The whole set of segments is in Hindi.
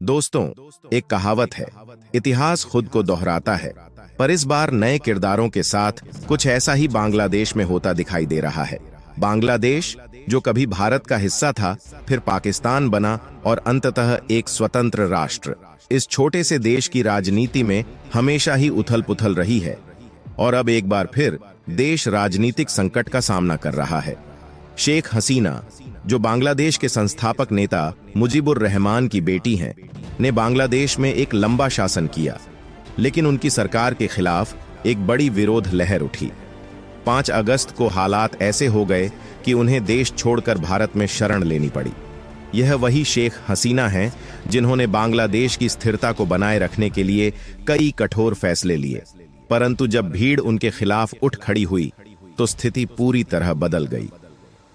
दोस्तों, एक कहावत है, इतिहास खुद को दोहराता है। पर इस बार नए किरदारों के साथ कुछ ऐसा ही बांग्लादेश में होता दिखाई दे रहा है। बांग्लादेश, जो कभी भारत का हिस्सा था, फिर पाकिस्तान बना और अंततः एक स्वतंत्र राष्ट्र। इस छोटे से देश की राजनीति में हमेशा ही उथल-पुथल रही है और अब एक बार फिर देश राजनीतिक संकट का सामना कर रहा है। शेख हसीना, जो बांग्लादेश के संस्थापक नेता मुजीबुर रहमान की बेटी हैं, ने बांग्लादेश में एक लंबा शासन किया, लेकिन उनकी सरकार के खिलाफ एक बड़ी विरोध लहर उठी। 5 अगस्त को हालात ऐसे हो गए कि उन्हें देश छोड़कर भारत में शरण लेनी पड़ी। यह वही शेख हसीना हैं जिन्होंने बांग्लादेश की स्थिरता को बनाए रखने के लिए कई कठोर फैसले लिए, परंतु जब भीड़ उनके खिलाफ उठ खड़ी हुई तो स्थिति पूरी तरह बदल गई।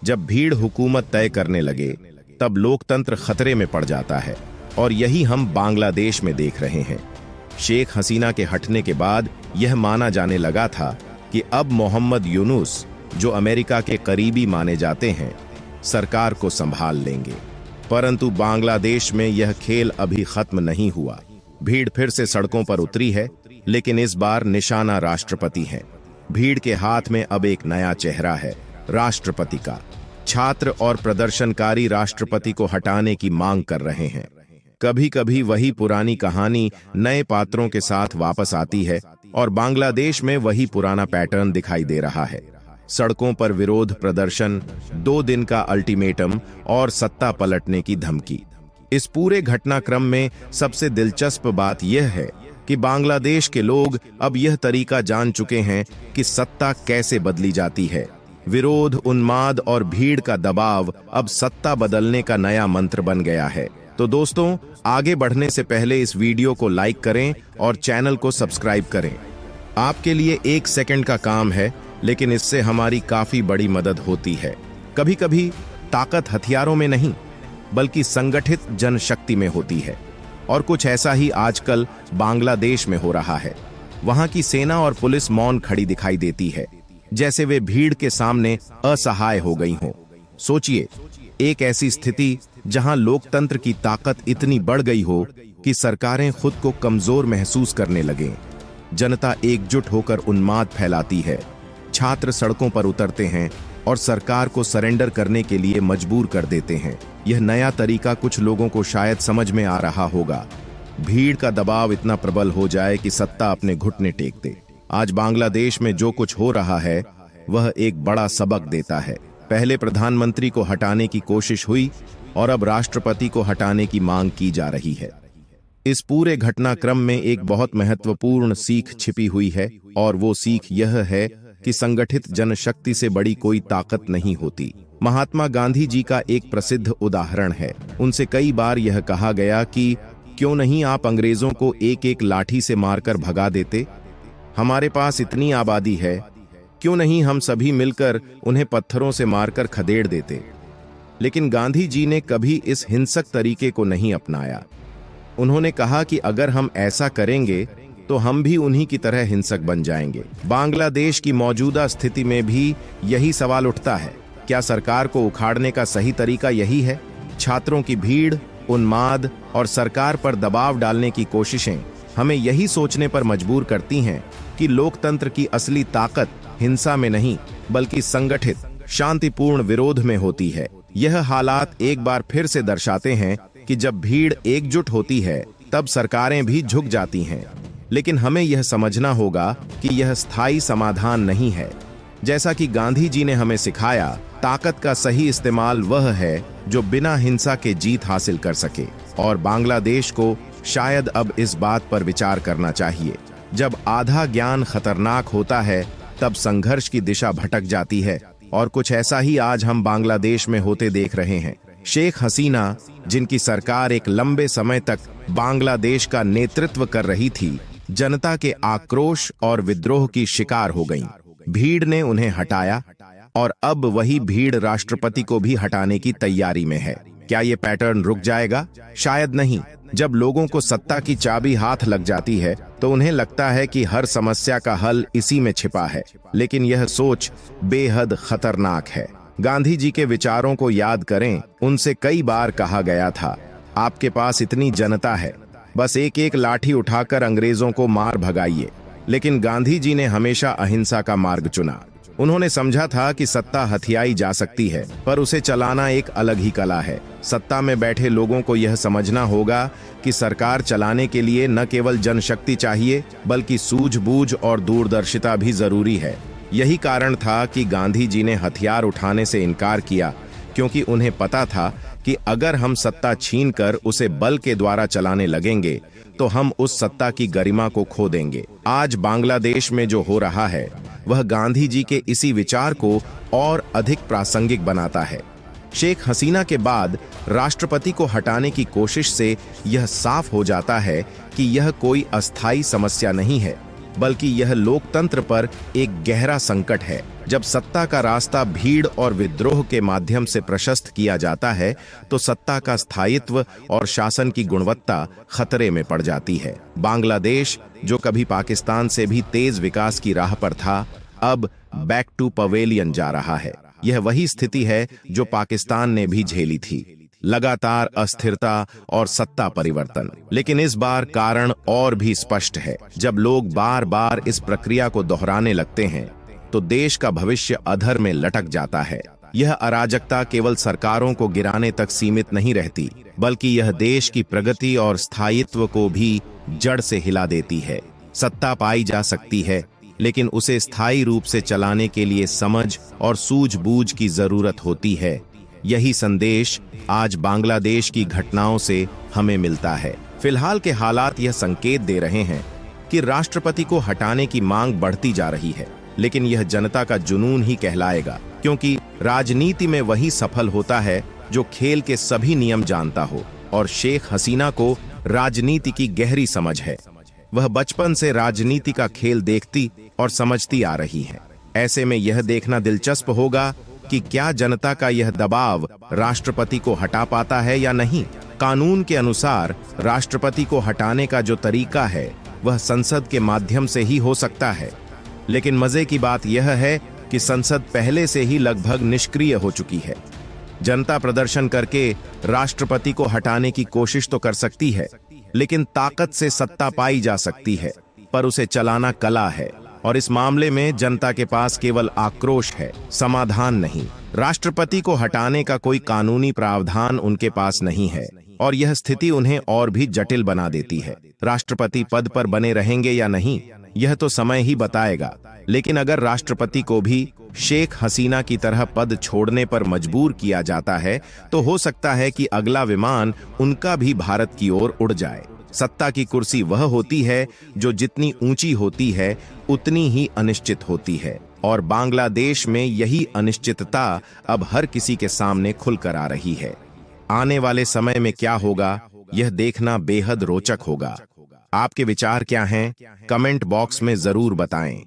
जब भीड़ हुकूमत तय करने लगे, तब लोकतंत्र खतरे में पड़ जाता है और यही हम बांग्लादेश में देख रहे हैं। शेख हसीना के हटने के बाद यह माना जाने लगा था कि अब मोहम्मद यूनुस, जो अमेरिका के करीबी माने जाते हैं, सरकार को संभाल लेंगे। परंतु बांग्लादेश में यह खेल अभी खत्म नहीं हुआ। भीड़ फिर से सड़कों पर उतरी है, लेकिन इस बार निशाना राष्ट्रपति है। भीड़ के हाथ में अब एक नया चेहरा है, राष्ट्रपति का। छात्र और प्रदर्शनकारी राष्ट्रपति को हटाने की मांग कर रहे हैं। कभी कभी वही पुरानी कहानी नए पात्रों के साथ वापस आती है और बांग्लादेश में वही पुराना पैटर्न दिखाई दे रहा है। सड़कों पर विरोध प्रदर्शन, 2 दिन का अल्टीमेटम और सत्ता पलटने की धमकी। इस पूरे घटनाक्रम में सबसे दिलचस्प बात यह है कि बांग्लादेश के लोग अब यह तरीका जान चुके हैं कि सत्ता कैसे बदली जाती है। विरोध, उन्माद और भीड़ का दबाव अब सत्ता बदलने का नया मंत्र बन गया है। तो दोस्तों, आगे बढ़ने से पहले इस वीडियो को लाइक करें और चैनल को सब्सक्राइब करें। आपके लिए 1 सेकंड का काम है, लेकिन इससे हमारी काफी बड़ी मदद होती है। कभी कभी ताकत हथियारों में नहीं, बल्कि संगठित जनशक्ति में होती है, और कुछ ऐसा ही आजकल बांग्लादेश में हो रहा है। वहां की सेना और पुलिस मौन खड़ी दिखाई देती है, जैसे वे भीड़ के सामने असहाय हो गई हों। सोचिए, एक ऐसी स्थिति जहां लोकतंत्र की ताकत इतनी बढ़ गई हो कि सरकारें खुद को कमजोर महसूस करने लगें। जनता एकजुट होकर उन्माद फैलाती है, छात्र सड़कों पर उतरते हैं और सरकार को सरेंडर करने के लिए मजबूर कर देते हैं। यह नया तरीका कुछ लोगों को शायद समझ में आ रहा होगा। भीड़ का दबाव इतना प्रबल हो जाए कि सत्ता अपने घुटने टेक दे। आज बांग्लादेश में जो कुछ हो रहा है, वह एक बड़ा सबक देता है। पहले प्रधानमंत्री को हटाने की कोशिश हुई और अब राष्ट्रपति को हटाने की मांग की जा रही है। इस पूरे घटनाक्रम में एक बहुत महत्वपूर्ण सीख छिपी हुई है, और वो सीख यह है कि संगठित जनशक्ति से बड़ी कोई ताकत नहीं होती। महात्मा गांधी जी का एक प्रसिद्ध उदाहरण है। उनसे कई बार यह कहा गया कि क्यों नहीं आप अंग्रेजों को एक एक लाठी से मारकर भगा देते? हमारे पास इतनी आबादी है, क्यों नहीं हम सभी मिलकर उन्हें पत्थरों से मारकर खदेड़ देते? लेकिन गांधी जी ने कभी इस हिंसक तरीके को नहीं अपनाया। उन्होंने कहा कि अगर हम ऐसा करेंगे तो हम भी उन्हीं की तरह हिंसक बन जाएंगे। बांग्लादेश की मौजूदा स्थिति में भी यही सवाल उठता है, क्या सरकार को उखाड़ने का सही तरीका यही है? छात्रों की भीड़, उन्माद और सरकार पर दबाव डालने की कोशिशें हमें यही सोचने पर मजबूर करती हैं कि लोकतंत्र की असली ताकत हिंसा में नहीं, बल्कि संगठित, शांतिपूर्ण विरोध में होती है। यह हालात एक बार फिर से दर्शाते हैं कि जब भीड़ एकजुट होती है, तब सरकारें भी झुक जाती हैं। लेकिन हमें यह समझना होगा कि यह स्थायी समाधान नहीं है। जैसा कि गांधी जी ने हमें सिखाया, ताकत का सही इस्तेमाल वह है जो बिना हिंसा के जीत हासिल कर सके। और बांग्लादेश को शायद अब इस बात पर विचार करना चाहिए। जब आधा ज्ञान खतरनाक होता है, तब संघर्ष की दिशा भटक जाती है, और कुछ ऐसा ही आज हम बांग्लादेश में होते देख रहे हैं। शेख हसीना, जिनकी सरकार एक लंबे समय तक बांग्लादेश का नेतृत्व कर रही थी, जनता के आक्रोश और विद्रोह की शिकार हो गईं। भीड़ ने उन्हें हटाया और अब वही भीड़ राष्ट्रपति को भी हटाने की तैयारी में है। क्या ये पैटर्न रुक जाएगा? शायद नहीं। जब लोगों को सत्ता की चाबी हाथ लग जाती है, तो उन्हें लगता है कि हर समस्या का हल इसी में छिपा है, लेकिन यह सोच बेहद खतरनाक है। गांधी जी के विचारों को याद करें। उनसे कई बार कहा गया था, आपके पास इतनी जनता है, बस एक एक लाठी उठाकर अंग्रेजों को मार भगाइए। लेकिन गांधी जी ने हमेशा अहिंसा का मार्ग चुना। उन्होंने समझा था कि सत्ता हथियाई जा सकती है, पर उसे चलाना एक अलग ही कला है। सत्ता में बैठे लोगों को यह समझना होगा कि सरकार चलाने के लिए न केवल जनशक्ति चाहिए, बल्कि सूझबूझ और दूरदर्शिता भी जरूरी है। यही कारण था कि गांधी जी ने हथियार उठाने से इनकार किया, क्योंकि उन्हें पता था कि अगर हम सत्ता छीनकर उसे बल के द्वारा चलाने लगेंगे तो हम उस सत्ता की गरिमा को खो देंगे। आज बांग्लादेश में जो हो रहा है वह गांधी जी के इसी विचार को और अधिक प्रासंगिक बनाता है। शेख हसीना के बाद राष्ट्रपति को हटाने की कोशिश से यह साफ हो जाता है कि यह कोई अस्थायी समस्या नहीं है, बल्कि यह लोकतंत्र पर एक गहरा संकट है। जब सत्ता का रास्ता भीड़ और विद्रोह के माध्यम से प्रशस्त किया जाता है तो सत्ता का स्थायित्व और शासन की गुणवत्ता खतरे में पड़ जाती है। बांग्लादेश, जो कभी पाकिस्तान से भी तेज विकास की राह पर था, अब बैक टू पवेलियन जा रहा है। यह वही स्थिति है जो पाकिस्तान ने भी झेली थी, लगातार अस्थिरता और सत्ता परिवर्तन। लेकिन इस बार कारण और भी स्पष्ट है। जब लोग बार बार इस प्रक्रिया को दोहराने लगते हैं तो देश का भविष्य अधर में लटक जाता है। यह अराजकता केवल सरकारों को गिराने तक सीमित नहीं रहती, बल्कि यह देश की प्रगति और स्थायित्व को भी जड़ से हिला देती है। सत्ता पाई जा सकती है, लेकिन उसे स्थायी रूप से चलाने के लिए समझ और सूझबूझ की जरूरत होती है। यही संदेश आज बांग्लादेश की घटनाओं से हमें मिलता है। फिलहाल के हालात यह संकेत दे रहे हैं कि राष्ट्रपति को हटाने की मांग बढ़ती जा रही है, लेकिन यह जनता का जुनून ही कहलाएगा, क्योंकि राजनीति में वही सफल होता है जो खेल के सभी नियम जानता हो। और शेख हसीना को राजनीति की गहरी समझ है। वह बचपन से राजनीति का खेल देखती और समझती आ रही है। ऐसे में यह देखना दिलचस्प होगा कि क्या जनता का यह दबाव राष्ट्रपति को हटा पाता है या नहीं। कानून के अनुसार राष्ट्रपति को हटाने का जो तरीका है वह संसद के माध्यम से ही हो सकता है, लेकिन मजे की बात यह है कि संसद पहले से ही लगभग निष्क्रिय हो चुकी है। जनता प्रदर्शन करके राष्ट्रपति को हटाने की कोशिश तो कर सकती है, लेकिन ताकत से सत्ता पाई जा सकती है, पर उसे चलाना कला है। और इस मामले में जनता के पास केवल आक्रोश है, समाधान नहीं। राष्ट्रपति को हटाने का कोई कानूनी प्रावधान उनके पास नहीं है, और यह स्थिति उन्हें और भी जटिल बना देती है। राष्ट्रपति पद पर बने रहेंगे या नहीं, यह तो समय ही बताएगा। लेकिन अगर राष्ट्रपति को भी शेख हसीना की तरह पद छोड़ने पर मजबूर किया जाता है तो हो सकता है कि अगला विमान उनका भी भारत की ओर उड़ जाए। सत्ता की कुर्सी वह होती है जो जितनी ऊंची होती है उतनी ही अनिश्चित होती है, और बांग्लादेश में यही अनिश्चितता अब हर किसी के सामने खुलकर आ रही है। आने वाले समय में क्या होगा, यह देखना बेहद रोचक होगा। आपके विचार क्या हैं? कमेंट बॉक्स में जरूर बताएं।